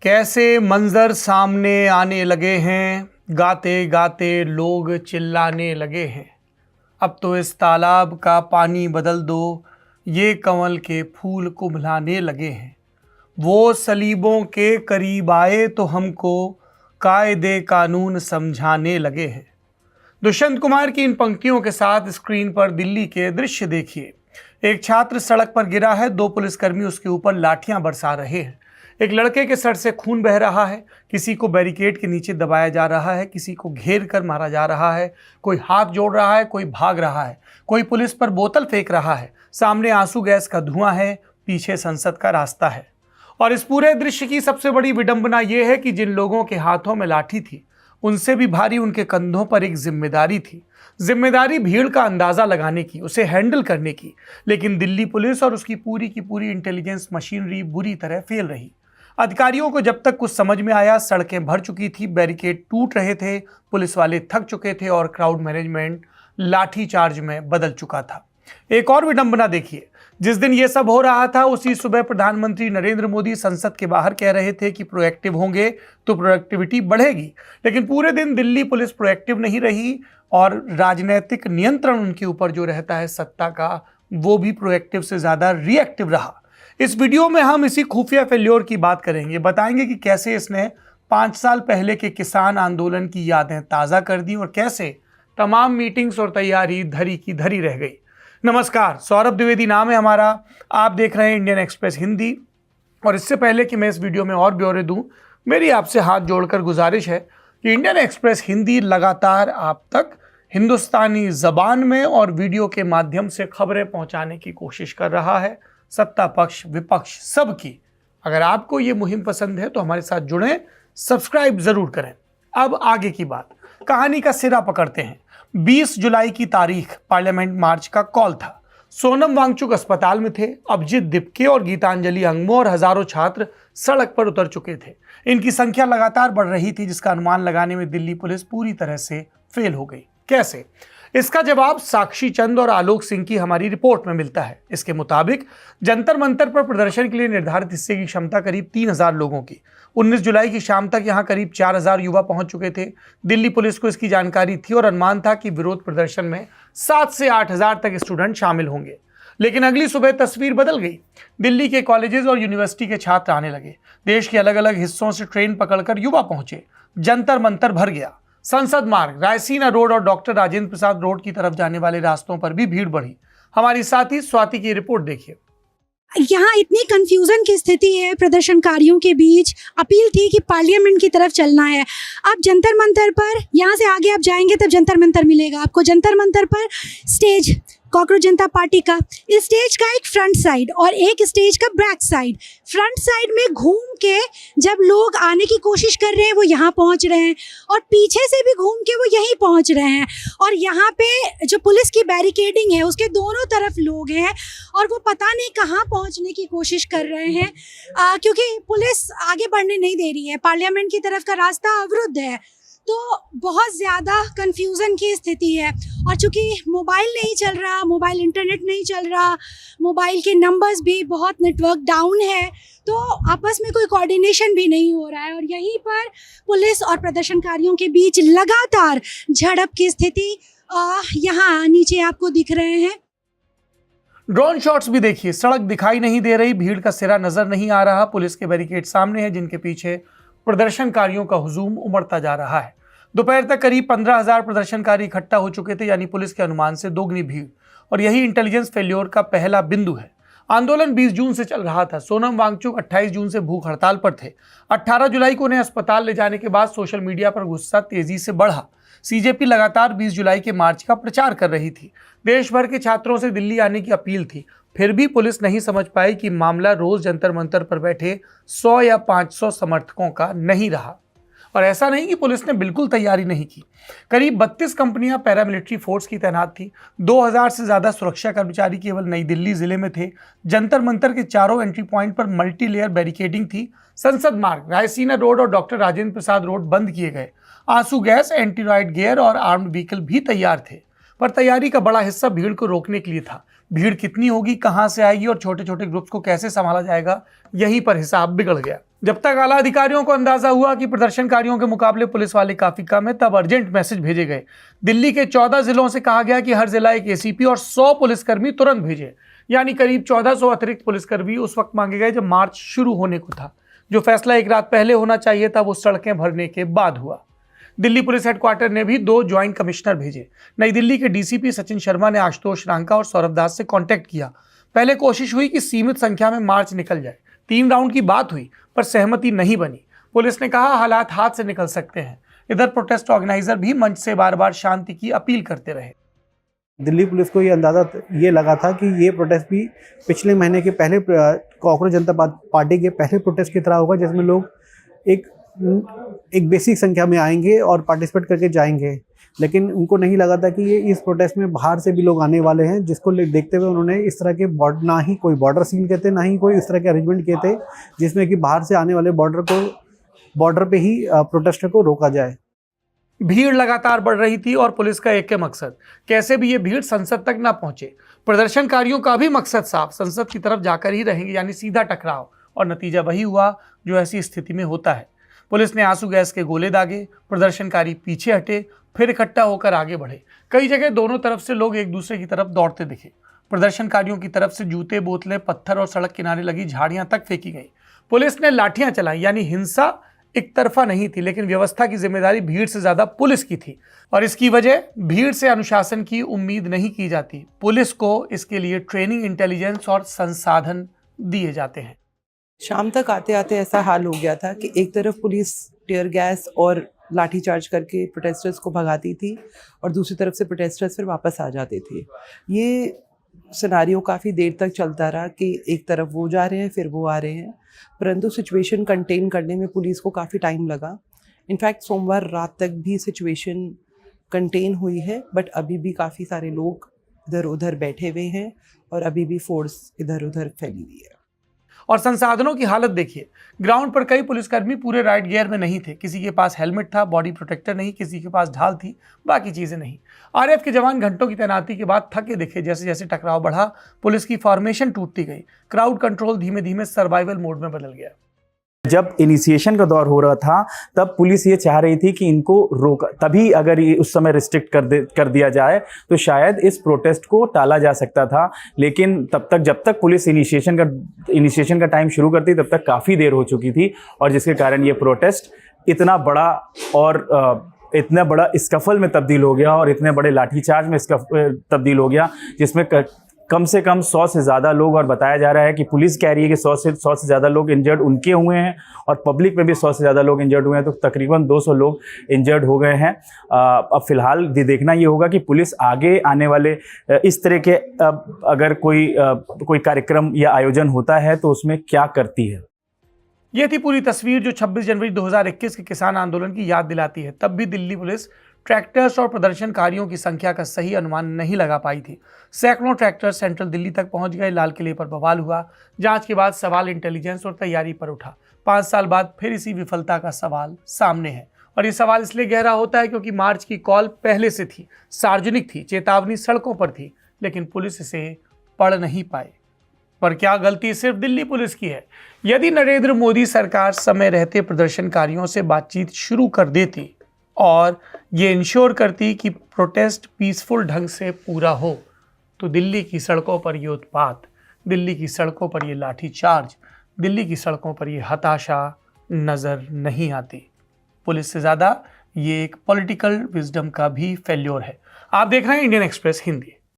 कैसे मंजर सामने आने लगे हैं, गाते गाते लोग चिल्लाने लगे हैं। अब तो इस तालाब का पानी बदल दो, ये कंवल के फूल कुम्हलाने लगे हैं। वो सलीबों के करीब आए तो हमको कायदे कानून समझाने लगे हैं। दुष्यंत कुमार की इन पंक्तियों के साथ स्क्रीन पर दिल्ली के दृश्य देखिए। एक छात्र सड़क पर गिरा है, दो पुलिसकर्मी उसके ऊपर लाठियां बरसा रहे हैं। एक लड़के के सर से खून बह रहा है, किसी को बैरिकेड के नीचे दबाया जा रहा है, किसी को घेर कर मारा जा रहा है, कोई हाथ जोड़ रहा है, कोई भाग रहा है, कोई पुलिस पर बोतल फेंक रहा है। सामने आंसू गैस का धुआं है, पीछे संसद का रास्ता है। और इस पूरे दृश्य की सबसे बड़ी विडंबना यह है कि जिन लोगों के हाथों में लाठी थी, उनसे भी भारी उनके कंधों पर एक जिम्मेदारी थी। जिम्मेदारी भीड़ का अंदाजा लगाने की, उसे हैंडल करने की। लेकिन दिल्ली पुलिस और उसकी पूरी की पूरी इंटेलिजेंस मशीनरी बुरी तरह फेल रही। अधिकारियों को जब तक कुछ समझ में आया, सड़कें भर चुकी थी, बैरिकेड टूट रहे थे, पुलिस वाले थक चुके थे और क्राउड मैनेजमेंट लाठी चार्ज में बदल चुका था। एक और विडंबना देखिए, जिस दिन यह सब हो रहा था उसी सुबह प्रधानमंत्री नरेंद्र मोदी संसद के बाहर कह रहे थे कि प्रोएक्टिव होंगे तो प्रोडक्टिविटी बढ़ेगी। लेकिन पूरे दिन दिल्ली पुलिस प्रोएक्टिव नहीं रही और राजनीतिक नियंत्रण उनके ऊपर जो रहता है सत्ता का, वो भी प्रोएक्टिव से ज्यादा रिएक्टिव रहा। इस वीडियो में हम इसी खुफिया फेल्योर की बात करेंगे, बताएंगे कि कैसे इसने 5 साल पहले के किसान आंदोलन की यादें ताज़ा कर दी और कैसे तमाम मीटिंग्स और तैयारी धरी की धरी रह गई। नमस्कार, सौरभ द्विवेदी नाम है हमारा। आप देख रहे हैं इंडियन एक्सप्रेस हिंदी। और इससे पहले कि मैं इस वीडियो में और ब्यौरे दूं, मेरी आपसे हाथ जोड़कर गुजारिश है कि इंडियन एक्सप्रेस हिंदी लगातार आप तक हिंदुस्तानी ज़बान में और वीडियो के माध्यम से खबरें पहुंचाने की कोशिश कर रहा है, सत्ता पक्ष विपक्ष सबकी। अगर आपको ये मुहिम पसंद है तो हमारे साथ जुड़ें, सब्सक्राइब जरूर करें। अब आगे की बात, कहानी का सिरा पकड़ते हैं। 20 जुलाई की तारीख पार्लियामेंट मार्च का कॉल था। सोनम वांगचुक अस्पताल में थे, अभिजीत दिपके और गीतांजलि अंगमो और हजारों छात्र सड़क पर उतर चुके थे। इनकी संख्या लगातार बढ़ रही थी, जिसका अनुमान लगाने में दिल्ली पुलिस पूरी तरह से फेल हो गई। कैसे? इसका जवाब साक्षी चंद और आलोक सिंह की हमारी रिपोर्ट में मिलता है। इसके मुताबिक जंतर मंतर पर प्रदर्शन के लिए निर्धारित हिस्से की क्षमता करीब 3000 लोगों की। 19 जुलाई की शाम तक यहां करीब 4000 युवा पहुंच चुके थे। दिल्ली पुलिस को इसकी जानकारी थी और अनुमान था कि विरोध प्रदर्शन में 7 से 8000 तक स्टूडेंट शामिल होंगे। लेकिन अगली सुबह तस्वीर बदल गई। दिल्ली के कॉलेजेस और यूनिवर्सिटी के छात्र आने लगे। देश के अलग अलग हिस्सों से ट्रेन पकड़कर युवा पहुंचे। जंतर मंतर भर गया। संसद मार्ग, रायसीना रोड और डॉक्टर राजेंद्र प्रसाद रोड की तरफ जाने वाले रास्तों पर भी भीड़ बढ़ी। हमारी साथी स्वाति की रिपोर्ट देखिए। यहाँ इतनी कंफ्यूजन की स्थिति है प्रदर्शनकारियों के बीच। अपील थी कि पार्लियामेंट की तरफ चलना है। आप जंतर मंतर पर, यहाँ से आगे आप जाएंगे तब जंतर मंतर मिलेगा आपको। जंतर मंतर पर स्टेज कॉकरोच जनता पार्टी का, इस स्टेज का एक फ्रंट साइड और एक स्टेज का बैक साइड। फ्रंट साइड में घूम के जब लोग आने की कोशिश कर रहे हैं वो यहाँ पहुँच रहे हैं और पीछे से भी घूम के वो यहीं पहुँच रहे हैं। और यहाँ पे जो पुलिस की बैरिकेडिंग है उसके दोनों तरफ लोग हैं और वो पता नहीं कहाँ पहुँचने की कोशिश कर रहे हैं, क्योंकि पुलिस आगे बढ़ने नहीं दे रही है। पार्लियामेंट की तरफ का रास्ता अवरुद्ध है, तो बहुत ज़्यादा कंफ्यूजन की स्थिति है। और चूँकि मोबाइल नहीं चल रहा, मोबाइल इंटरनेट नहीं चल रहा, मोबाइल के नंबर्स भी बहुत, नेटवर्क डाउन है, तो आपस में कोई कोऑर्डिनेशन भी नहीं हो रहा है। और यहीं पर पुलिस और प्रदर्शनकारियों के बीच लगातार झड़प की स्थिति यहाँ नीचे आपको दिख रहे हैं। ड्रोन शॉट्स भी देखिए। सड़क दिखाई नहीं दे रही, भीड़ का सिरा नजर नहीं आ रहा। पुलिस के बैरिकेड सामने है, जिनके पीछे प्रदर्शनकारियों का हुजूम उमड़ता जा रहा है। दोपहर तक करीब 15,000 प्रदर्शनकारी इकट्ठा हो चुके थे, यानी पुलिस के अनुमान से दोगुनी भीड़। और यही इंटेलिजेंस फेल्योर का पहला बिंदु है। आंदोलन 20 जून से चल रहा था। सोनम वांगचुक 28 जून से भूख हड़ताल पर थे। 18 जुलाई को उन्हें अस्पताल ले जाने के बाद सोशल मीडिया पर गुस्सा तेजी से बढ़ा। सीजेपी लगातार 20 जुलाई के मार्च का प्रचार कर रही थी। देश भर के छात्रों से दिल्ली आने की अपील थी। फिर भी पुलिस नहीं समझ पाई कि मामला रोज जंतर मंतर पर बैठे 100 या 500 समर्थकों का नहीं रहा। और ऐसा नहीं कि पुलिस ने बिल्कुल तैयारी नहीं की। करीब 32 कंपनियां पैरामिलिट्री फोर्स की तैनात थी। 2000 से ज्यादा सुरक्षा कर्मचारी केवल नई दिल्ली जिले में थे। जंतर मंतर के चारों एंट्री पॉइंट पर मल्टी लेयर बैरिकेडिंग थी। संसद मार्ग, रायसीना रोड और डॉक्टर राजेंद्र प्रसाद रोड बंद किए गए। आंसू गैस, एंटीराइड गियर और आर्म्ड व्हीकल भी तैयार थे। पर तैयारी का बड़ा हिस्सा भीड़ को रोकने के लिए था। भीड़ कितनी होगी, कहां से आएगी और छोटे छोटे ग्रुप्स को कैसे संभाला जाएगा, यहीं पर हिसाब बिगड़ गया। जब तक आला अधिकारियों को अंदाजा हुआ कि प्रदर्शनकारियों के मुकाबले पुलिस वाले काफी कम है, तब अर्जेंट मैसेज भेजे गए। दिल्ली के 14 जिलों से कहा गया कि हर जिला एक एसीपी और 100 पुलिसकर्मी तुरंत भेजे, यानी करीब 1400 अतिरिक्त पुलिसकर्मी उस वक्त मांगे गए जब मार्च शुरू होने को था। जो फैसला एक रात पहले होना चाहिए था, वो सड़कें भरने के बाद हुआ। दिल्ली पुलिस हेडक्वार्टर ने भी 2 ज्वाइंट कमिश्नर भेजे। नई दिल्ली के डीसीपी सचिन शर्मा ने आशुतोष रांका और सौरभ दास से कांटेक्ट किया। पहले कोशिश हुई कि सीमित संख्या में मार्च निकल जाए। 3 राउंड की बात हुई पर सहमति नहीं बनी। पुलिस ने कहा हालात हाथ से निकल सकते हैं। इधर प्रोटेस्ट ऑर्गेनाइजर भी मंच से बार बार शांति की अपील करते रहे। दिल्ली पुलिस को ये अंदाज़ा ये लगा था कि ये प्रोटेस्ट भी पिछले महीने के पहले कॉकरोच जनता पार्टी के पहले प्रोटेस्ट की तरह होगा, जिसमें लोग एक बेसिक संख्या में आएंगे और पार्टिसिपेट करके जाएंगे। लेकिन उनको नहीं लगा था कि ये इस प्रोटेस्ट में बाहर से भी लोग आने वाले हैं, जिसको देखते हुए उन्होंने इस तरह के ना ही कोई बॉर्डर सील किए थे, ना ही कोई इस तरह के अरेंजमेंट किए थे जिसमें कि बाहर से आने वाले बॉर्डर पे ही प्रोटेस्टर को रोका जाए। भीड़ लगातार बढ़ रही थी और पुलिस का एक मकसद, कैसे भी ये भीड़ संसद तक ना पहुंचे। प्रदर्शनकारियों का भी मकसद साफ, संसद की तरफ जाकर ही रहेंगे, यानी सीधा टकराव। और नतीजा वही हुआ जो ऐसी स्थिति में होता है। पुलिस ने आंसू गैस के गोले दागे, प्रदर्शनकारी पीछे हटे, फिर इकट्ठा होकर आगे बढ़े। कई जगह दोनों तरफ से लोग एक दूसरे की तरफ दौड़ते दिखे। प्रदर्शनकारियों की तरफ से जूते, बोतलें, पत्थर और सड़क किनारे लगी झाड़ियां तक फेंकी गई। पुलिस ने लाठियां चलाई, यानी हिंसा एक तरफा नहीं थी, लेकिन व्यवस्था की जिम्मेदारी भीड़ से ज्यादा पुलिस की थी। और इसकी वजह भीड़ से अनुशासन की उम्मीद नहीं की जाती। पुलिस को इसके लिए ट्रेनिंग, इंटेलिजेंस और संसाधन दिए जाते हैं। शाम तक आते आते ऐसा हाल हो गया था कि एक तरफ पुलिस टीयर गैस और लाठीचार्ज करके प्रोटेस्टर्स को भगाती थी और दूसरी तरफ से प्रोटेस्टर्स फिर वापस आ जाते थे। ये सिनारियो काफ़ी देर तक चलता रहा कि एक तरफ वो जा रहे हैं फिर वो आ रहे हैं, परंतु सिचुएशन कंटेन करने में पुलिस को काफ़ी टाइम लगा। इनफैक्ट सोमवार रात तक भी सिचुएशन कंटेन हुई है, बट अभी भी काफ़ी सारे लोग इधर उधर बैठे हुए हैं और अभी भी फोर्स इधर उधर फैली हुई है। और संसाधनों की हालत देखिए, ग्राउंड पर कई पुलिसकर्मी पूरे राइट गियर में नहीं थे। किसी के पास हेलमेट था, बॉडी प्रोटेक्टर नहीं, किसी के पास ढाल थी, बाकी चीजें नहीं। आरएएफ के जवान घंटों की तैनाती के बाद थके दिखे। जैसे जैसे टकराव बढ़ा, पुलिस की फॉर्मेशन टूटती गई। क्राउड कंट्रोल धीमे धीमे सर्वाइवल मोड में बदल गया। जब इनिशिएशन का दौर हो रहा था तब पुलिस ये चाह रही थी कि इनको रोक, तभी अगर ये उस समय रिस्ट्रिक्ट कर दिया जाए तो शायद इस प्रोटेस्ट को टाला जा सकता था। लेकिन तब तक, जब तक पुलिस इनिशिएशन का टाइम शुरू करती, तब तक काफ़ी देर हो चुकी थी, और जिसके कारण ये प्रोटेस्ट इतना बड़ा और इतना बड़ा स्कफल में तब्दील हो गया और इतने बड़े लाठीचार्ज में तब्दील हो गया, जिसमें कम से कम 100 से ज़्यादा लोग, और बताया जा रहा है कि पुलिस कह रही है कि 100 से ज़्यादा लोग इंजर्ड उनके हुए हैं और पब्लिक में भी 100 से ज़्यादा लोग इंजर्ड हुए हैं, तो तकरीबन 200 लोग इंजर्ड हो गए हैं। अब फिलहाल देखना ये होगा कि पुलिस आगे आने वाले इस तरह के अगर कोई कार्यक्रम या आयोजन होता है तो उसमें क्या करती है। ये थी पूरी तस्वीर जो 26 जनवरी 2021 के किसान आंदोलन की याद दिलाती है। तब भी दिल्ली पुलिस ट्रैक्टर्स और प्रदर्शनकारियों की संख्या का सही अनुमान नहीं लगा पाई थी। सैकड़ों ट्रैक्टर्स सेंट्रल दिल्ली तक पहुंच गए। लाल किले पर बवाल हुआ। जांच के बाद सवाल इंटेलिजेंस और तैयारी पर उठा। 5 साल बाद फिर इसी विफलता का सवाल सामने है। और ये सवाल इसलिए गहरा होता है क्योंकि मार्च की कॉल पहले से थी, सार्वजनिक थी, चेतावनी सड़कों पर थी, लेकिन पुलिस इसे पढ़ नहीं पाई। पर क्या गलती सिर्फ दिल्ली पुलिस की है? यदि नरेंद्र मोदी सरकार समय रहते प्रदर्शनकारियों से बातचीत शुरू कर देती और ये इंश्योर करती कि प्रोटेस्ट पीसफुल ढंग से पूरा हो, तो दिल्ली की सड़कों पर ये उत्पात, दिल्ली की सड़कों पर ये लाठीचार्ज, दिल्ली की सड़कों पर ये हताशा नज़र नहीं आती। पुलिस से ज़्यादा ये एक पॉलिटिकल विजडम का भी फेल्योर है। आप देख रहे हैं इंडियन एक्सप्रेस हिंदी।